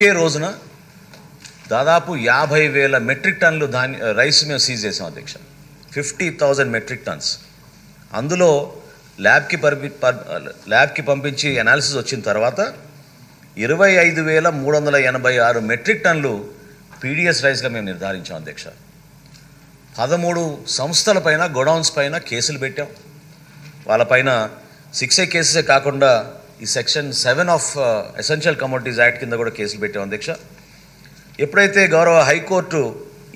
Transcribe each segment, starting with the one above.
ఒకే రోజున దాదాపు 50,000 మెట్రిక్ టన్నులు రైస్ మేము సీజ్ చేసాం అధ్యక్ష. 50,000 మెట్రిక్ టన్స్. అందులో ల్యాబ్కి పంపించి అనాలిసిస్ వచ్చిన తర్వాత 25,386 మెట్రిక్ టన్నులు పీడిఎస్ రైస్గా మేము నిర్ధారించాం అధ్యక్ష. 13 సంస్థల పైన, గోడౌన్స్ పైన కేసులు పెట్టాం. వాళ్ళపైన 6A కేసెసే కాకుండా ఈ section 7 of essential commodities act కింద కూడా కేసులు పెట్టాం అధ్యక్ష. ఎప్పుడైతే గౌరవ హైకోర్టు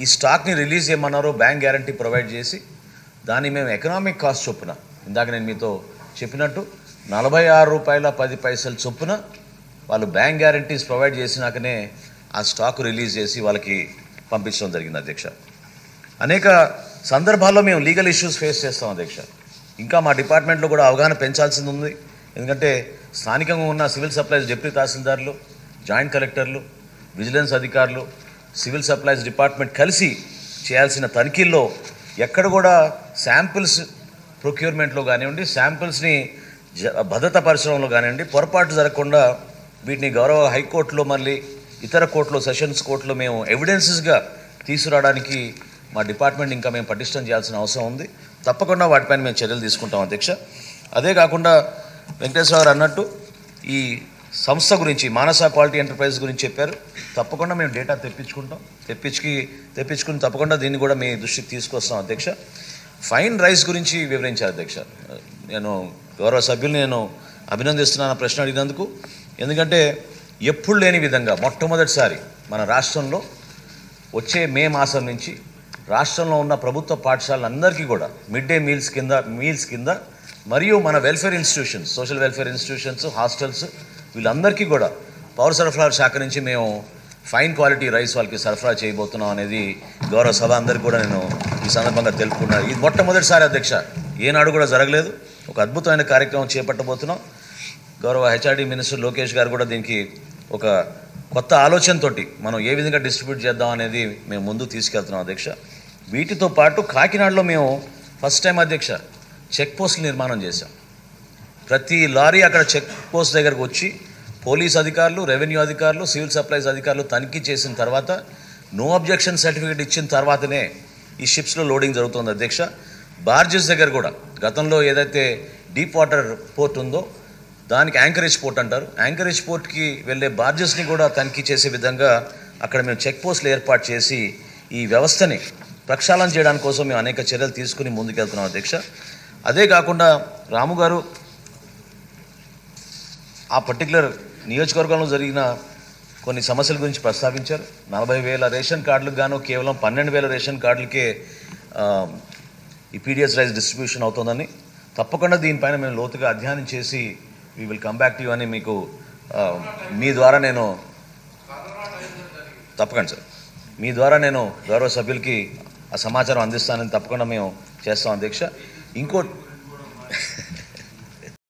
ఈ స్టాక్ని రిలీజ్ చేయమన్నారో బ్యాంక్ గ్యారంటీ ప్రొవైడ్ చేసి దాన్ని మేము ఎకనామిక్ కాస్ట్ చొప్పున, ఇందాక నేను మీతో చెప్పినట్టు ₹46.10 చొప్పున వాళ్ళు బ్యాంక్ గ్యారంటీస్ ప్రొవైడ్ చేసినాకనే ఆ స్టాక్ రిలీజ్ చేసి వాళ్ళకి పంపించడం జరిగింది అధ్యక్ష. అనేక సందర్భాల్లో మేము లీగల్ ఇష్యూస్ ఫేస్ చేస్తాం అధ్యక్ష. ఇంకా మా డిపార్ట్మెంట్లో కూడా అవగాహన పెంచాల్సింది ఉంది. ఎందుకంటే స్థానికంగా ఉన్న సివిల్ సప్లైస్ డిప్యూటీ తహసీల్దార్లు, జాయింట్ కలెక్టర్లు, విజిలెన్స్ అధికారులు, సివిల్ సప్లైస్ డిపార్ట్మెంట్ కలిసి చేయాల్సిన తనిఖీల్లో ఎక్కడ కూడా శాంపిల్స్ ప్రొక్యూర్మెంట్లో కానివ్వండి, శాంపిల్స్ని భద్రతాపరచడంలో కానివ్వండి పొరపాటు జరగకుండా వీటిని గౌరవ హైకోర్టులో మళ్ళీ ఇతర కోర్టులో, సెషన్స్ కోర్టులో మేము ఎవిడెన్సెస్గా తీసుకురావడానికి మా డిపార్ట్మెంట్ ఇంకా మేము పటిష్టం చేయాల్సిన అవసరం ఉంది. తప్పకుండా వాటిపైన మేము చర్యలు తీసుకుంటాం అధ్యక్ష. అదే కాకుండా వెంకటేశ్వర గారు అన్నట్టు ఈ సంస్థ గురించి, మానస క్వాలిటీ ఎంటర్ప్రైజ్ గురించి చెప్పారు. తప్పకుండా మేము డేటా తెప్పించుకుని తప్పకుండా దీన్ని కూడా మీ దృష్టికి తీసుకొస్తాం అధ్యక్ష. ఫైన్ రైస్ గురించి వివరించారు అధ్యక్ష. నేను గౌరవ సభ్యుల్ని అభినందిస్తున్నాను ప్రశ్న అడిగినందుకు. ఎందుకంటే ఎప్పుడు లేని విధంగా మొట్టమొదటిసారి మన రాష్ట్రంలో వచ్చే మే మాసం నుంచి రాష్ట్రంలో ఉన్న ప్రభుత్వ పాఠశాలలందరికీ కూడా మిడ్ డే మీల్స్ కింద మరియు మన welfare institutions, social welfare institutions, hostels, వీళ్ళందరికీ కూడా పౌర సరఫరాల శాఖ నుంచి మేము ఫైన్ క్వాలిటీ రైస్ వాళ్ళకి సరఫరా చేయబోతున్నాం అనేది గౌరవ సభ అందరికీ కూడా నేను ఈ సందర్భంగా తెలుపుకున్నాను. ఇది మొట్టమొదటిసారి అధ్యక్ష, ఏనాడు కూడా జరగలేదు. ఒక అద్భుతమైన కార్యక్రమం చేపట్టబోతున్నాం. గౌరవ హెచ్ఆర్డీ మినిస్టర్ లోకేష్ గారు కూడా దీనికి ఒక కొత్త ఆలోచనతోటి మనం ఏ విధంగా డిస్ట్రిబ్యూట్ చేద్దాం అనేది మేము ముందుకు తీసుకెళ్తున్నాం అధ్యక్ష. వీటితో పాటు కాకినాడలో మేము ఫస్ట్ టైం అధ్యక్ష చెక్ పోస్టులు నిర్మాణం చేశాం. ప్రతి లారీ అక్కడ చెక్ పోస్ట్ దగ్గరకు వచ్చి పోలీస్ అధికారులు, రెవెన్యూ అధికారులు, సివిల్ సప్లైస్ అధికారులు తనిఖీ చేసిన తర్వాత నో అబ్జెక్షన్ సర్టిఫికేట్ ఇచ్చిన తర్వాతనే ఈ షిప్స్లో లోడింగ్ జరుగుతుంది అధ్యక్ష. బార్జెస్ దగ్గర కూడా గతంలో ఏదైతే డీప్ వాటర్ పోర్ట్ ఉందో దానికి యాంకరేజ్ పోర్ట్ అంటారు, యాంకరేజ్ పోర్ట్కి వెళ్ళే బార్జెస్ని కూడా తనిఖీ చేసే విధంగా అక్కడ మేము చెక్ పోస్టులు ఏర్పాటు చేసి ఈ వ్యవస్థని ప్రక్షాళన చేయడానికి కోసం మేము అనేక చర్యలు తీసుకుని ముందుకెళ్తున్నాం అధ్యక్ష. అదే కాకుండా రాము గారు ఆ పర్టికులర్ నియోజకవర్గంలో జరిగిన కొన్ని సమస్యల గురించి ప్రస్తావించారు. 40,000 రేషన్ కార్డులకు గాను కేవలం 12,000 రేషన్ కార్డులకే ఈ పీడిఎస్ రైస్ డిస్ట్రిబ్యూషన్ అవుతుందని, తప్పకుండా దీనిపైన మేము లోతుగా అధ్యయనం చేసి we will come back to you అని మీకు మీ ద్వారా నేను తప్పకుండా సార్ మీ ద్వారా నేను గౌరవ సభ్యులకి ఆ సమాచారం అందిస్తానని తప్పకుండా మేము చేస్తాం అధ్యక్ష. ఇంకో